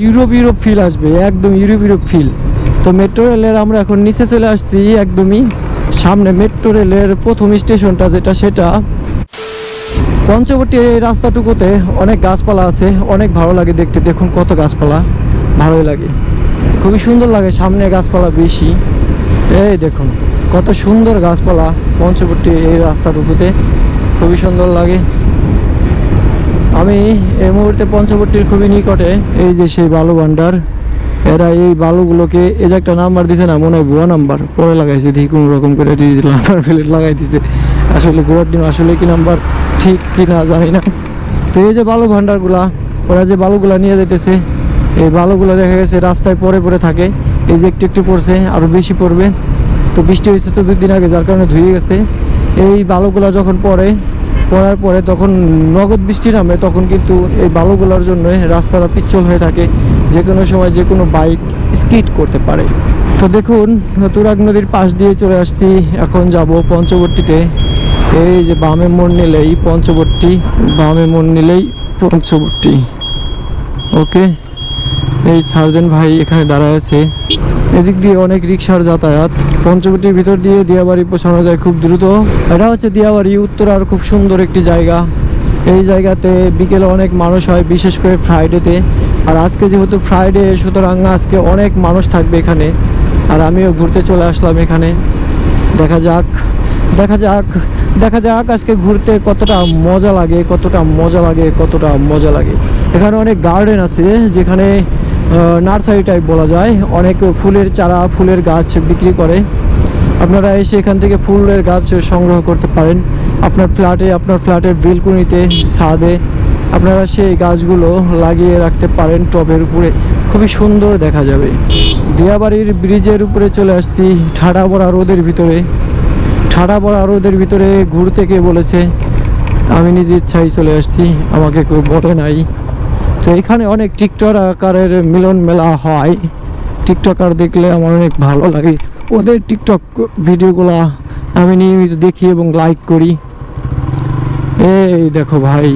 Europe Europe feel আসবে, একদম Europe Europe feel. তো মেট্রো রেলের আমরা এখন নিচে চলে আসছি, একদমই সামনে মেট্রো রেলের প্রথম স্টেশনটা যেটা, সেটা পঞ্চবটী। এই রাস্তাটুকুতে অনেক গাছপালা আছে, অনেক ভালো লাগে দেখতে। দেখুন কত গাছপালা, ভালোই লাগে, খুবই সুন্দর লাগে। সামনে গাছপালা বেশি, এই দেখুন কত সুন্দর গাছপালা পঞ্চবটী এই রাস্তাটুকুতে, খুবই সুন্দর লাগে। আমি এই মুহূর্তে পঞ্চবটীর খুবই নিকটে। এই যে সেই বালু ভান্ডার, এরা এই বালুগুলোকে এই যে একটা নাম্বার দিছে না, মনে হয় ভুয়া নাম্বার পরে লাগাইছে, দেখি কোনো রকম করে ডিজিটাল নাম্বার প্লেট লাগাই দিছে। আসলে গোয়ার দিন আসলে কি নাম্বার ঠিক কি না জানি না। তো এই যে বালু ভান্ডারগুলা, ওরা যে বালুগুলা নিয়ে যেতেছে, এই বালুগুলো দেখা গেছে রাস্তায় পরে পরে থাকে। এই যে একটু একটু পড়ছে, আরও বেশি পড়বে। তো বৃষ্টি হয়েছে তো 2 দিন আগে, যার কারণে ধুয়ে গেছে। এই বালুগুলা যখন পড়ার পরে তখন নগদ বৃষ্টি নামে, তখন কিন্তু এই বালুগুলোর জন্য রাস্তাটা পিচ্ছল হয়ে থাকে, যে কোনো সময় যে কোনো বাইক স্কিড করতে পারে। তো দেখুন তুরাগ নদীর পাশ দিয়ে চলে আসছি, এখন যাব পঞ্চবটীতে। এই যে বামে মোড় নিলেই পঞ্চবটী, বামে মোড় নিলেই পঞ্চবটী। ওকে, এই সার্জেন্ট ভাই এখানে দাঁড়ায় আছে। এদিক দিয়ে অনেক রিক্সার যাতায়াত। পঞ্চবটির ভিতর দিয়ে দিয়াবাড়ি পৌঁছানো যায় খুব দ্রুত। এটা হচ্ছে দিয়াবাড়ি উত্তরার খুব সুন্দর একটি জায়গা। এই জায়গাতে বিকেলে অনেক মানুষ হয়, বিশেষ করে ফ্রাইডেতে। আর আজকে যেহেতু ফ্রাইডে, সুতরাং আজকে অনেক মানুষ থাকবে এখানে। আর আমিও ঘুরতে চলে আসলাম এখানে। দেখা যাক দেখা যাক দেখা যাক আজকে ঘুরতে কতটা মজা লাগে, কতটা মজা লাগে, কতটা মজা লাগে। এখানে অনেক গার্ডেন আছে, যেখানে নার্সারি টাইপ বলা যায়। অনেক ফুলের চারা, ফুলের গাছ বিক্রি করে। আপনারা এসে এখান থেকে ফুলের গাছ সংগ্রহ করতে পারেন। আপনার ফ্ল্যাটের বেলকনিতে, ছাদে আপনারা সেই গাছগুলো লাগিয়ে রাখতে পারেন টবের উপরে, খুবই সুন্দর দেখা যাবে। দিয়াবাড়ির ব্রিজের উপরে চলে আসছি, ঠাডা পড়া রোদের ভিতরে। ঠাডা পড়া রোদের ভিতরে ঘুরতে কে বলেছে? আমি নিজে ইচ্ছাই চলে আসছি, আমাকে কেউ বলে নাই। তো এখানে অনেক টিকটকারের মিলন মেলা হয়। টিকটকার দেখলে আমার অনেক ভালো লাগে, ওদের টিকটক ভিডিওগুলো আমি নিয়মিত দেখি এবং লাইক করি। এই দেখো ভাই,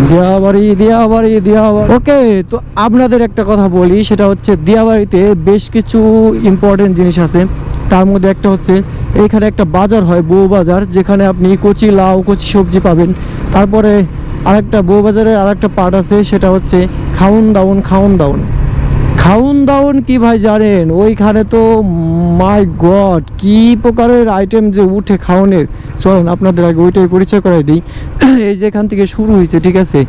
দিয়াবাড়ি। ওকে, তো আপনাদের একটা কথা বলি, সেটা হচ্ছে দিয়াবাড়িতে বেশ কিছু ইম্পর্টেন্ট জিনিস আছে। তার মধ্যে একটা হচ্ছে এইখানে একটা বাজার হয়, বউ বাজার, যেখানে আপনি কচি লাউ, কচি সবজি পাবেন। তারপরে আরেকটা বউ বাজারের আরেকটা পার্ট আছে, সেটা হচ্ছে খাউন দাউন। কি ভাই জানেন? ওইখানে তো মাই গড, কি প্রকারের আইটেম যে উঠে খাওয়ানোর। চলেন আপনাদের আগে ওইটাই পরিচয় করাই দিই। এই যে এখান থেকে শুরু হয়েছে, ঠিক আছে,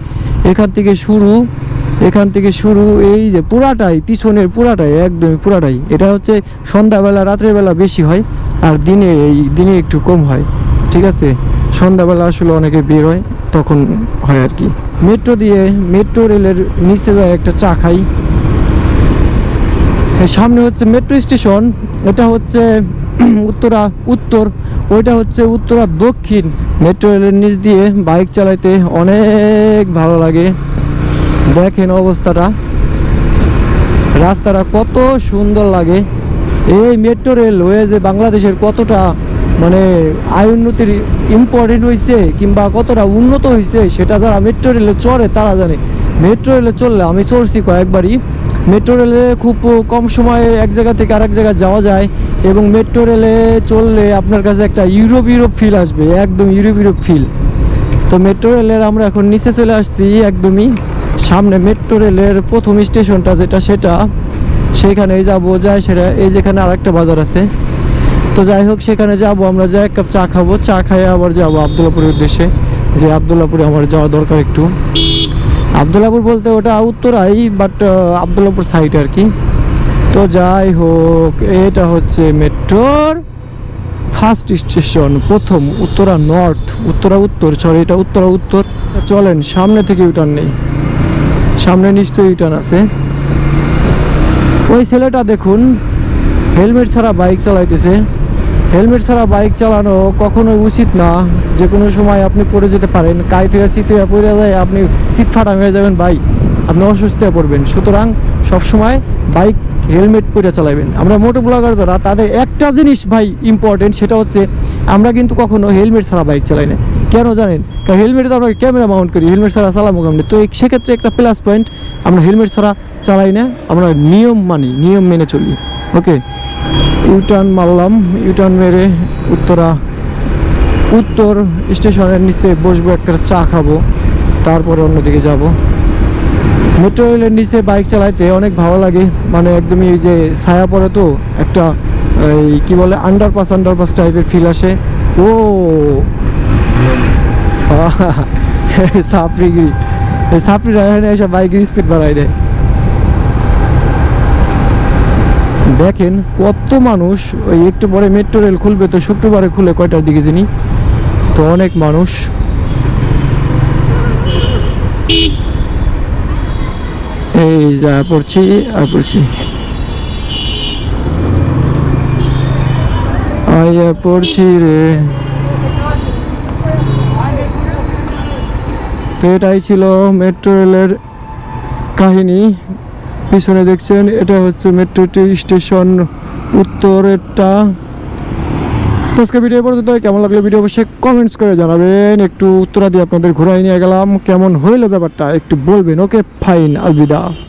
এখান থেকে শুরু এই যে পুরাটাই, পিছনের পুরাটাই, একদমই পুরাটাই। এটা হচ্ছে সন্ধ্যাবেলা, রাত্রেবেলা বেশি হয়, আর দিনে একটু কম হয়, ঠিক আছে। সন্ধ্যাবেলা আসলে অনেকে বের হয়, তখন হয় আর কি। মেট্রো রেলের নিচে যায় একটা চা খাই। সামনে হচ্ছে মেট্রো স্টেশন, এটা হচ্ছে উত্তরা উত্তর, ওইটা হচ্ছে উত্তরা দক্ষিণ। মেট্রো রেলের নিচ দিয়ে বাইক চালাইতে অনেক ভালো লাগে। দেখেন অবস্থাটা, রাস্তাটা কত সুন্দর লাগে। এই মেট্রো রেলওয়ে যে বাংলাদেশের কতটা মানে আয় উন্নতির ইম্পর্টেন্ট হয়েছে, কিংবা কতটা উন্নত হয়েছে, সেটা যারা মেট্রো রেলে চড়ে তারা জানে। মেট্রো রেলে চললে, আমি চড়ছি কয়েকবারই, মেট্রো রেলে খুব কম সময়ে এক জায়গা থেকে আরেক জায়গায় যাওয়া যায়। এবং মেট্রো রেলে চললে আপনার কাছে একটা ইউরোপ ফিল আসবে, একদম ইউরোপ ফিল। তো মেট্রো রেলের আমরা এখন নিচে চলে আসছি, একদমই সামনে মেট্রো রেলের প্রথম স্টেশনটা যেটা, সেটা সেখানেই যাবো। সেটা এই যেখানে আরেকটা বাজার আছে। তো যাই হোক, সেখানে যাবো আমরা, যাই এক কাপ চা খাবো, চা খাইয়ে আবার যাবো আবদুল্লাপুরের উদ্দেশ্যে। যে আবদুল্লাপুরে আমার যাওয়া দরকার একটু। আবদুল্লাপুর বলতে ওটা উত্তরাই, বাট আবদুল্লাপুর সাইড আর কি। তো যাই হোক, এটা হচ্ছে মেট্রোর ফার্স্ট স্টেশন, প্রথম উত্তরা উত্তর। এটা উত্তরা উত্তর। চলেন সামনে থেকে ইউটার্ন নেই, সামনে নিশ্চয়ই ইউটার্ন আছে। ওই ছেলেটা দেখুন হেলমেট ছাড়া বাইক চালাইতেছে। হেলমেট ছাড়া বাইক চালানো কখনোই উচিত না। যে কোনো সময় আপনি পড়ে যেতে পারেন, কাই থেকে সিট হয়ে পড়ে যায়, আপনি সিট ফাটা হয়ে যাবেন ভাই, আপনি অসুস্থ হয়ে পড়বেন। সুতরাং সবসময় বাইক হেলমেট পরে চালাবেন। আমরা মোটো ব্লগার যারা, তাদের একটা জিনিস ভাই ইম্পর্টেন্ট, সেটা হচ্ছে আমরা কিন্তু কখনো হেলমেট ছাড়া বাইক চালাই না। কেন জানেন? কারণ হেলমেটে তো আমরা ক্যামেরা মাউন্ট করি, হেলমেট ছাড়া চালাবো কেমনি? তো সেক্ষেত্রে একটা প্লাস পয়েন্ট, আমরা হেলমেট ছাড়া চালাই না, আমরা নিয়ম মানি, নিয়ম মেনে চলি। ওকে, ইউটার্ন মারলাম, ইউটার্ন মেরে উত্তর স্টেশনের নিচে বসবো, একটা চা খাবো, তারপরে অন্যদিকে যাব। মেট্রো রেলের নিচে বাইক চালাইতে অনেক ভালো লাগে, মানে একদমই এই যে ছায়া পড়ে তো একটা এই কি বলে আন্ডারপাস টাইপের ফিল আসে। ও সাপড়িগিরি, এই সাপড়িরা এখানে এসে বাইকের স্পিড বাড়াই দেয়। দেখেন কত মানুষ। ওই একটু পরে মেট্রো রেল খুলবে, তো শুক্রবারে খুলে কয়টার দিকে জানি, তো অনেক মানুষ। এই যা পড়ছি রে। তো এটাই ছিল মেট্রো রেলের কাহিনী। পিছনে দেখছেন এটা হচ্ছে মেট্রো স্টেশন উত্তরেরটা। তো আজকে ভিডিও পর্যন্ত, কেমন লাগলো ভিডিও অবশ্যই কমেন্টস করে জানাবেন। একটু উত্তরা দিয়ে আপনাদের ঘোরাই নিয়ে গেলাম, কেমন হইলো ব্যাপারটা একটু বলবেন। Okay fine, Alvida.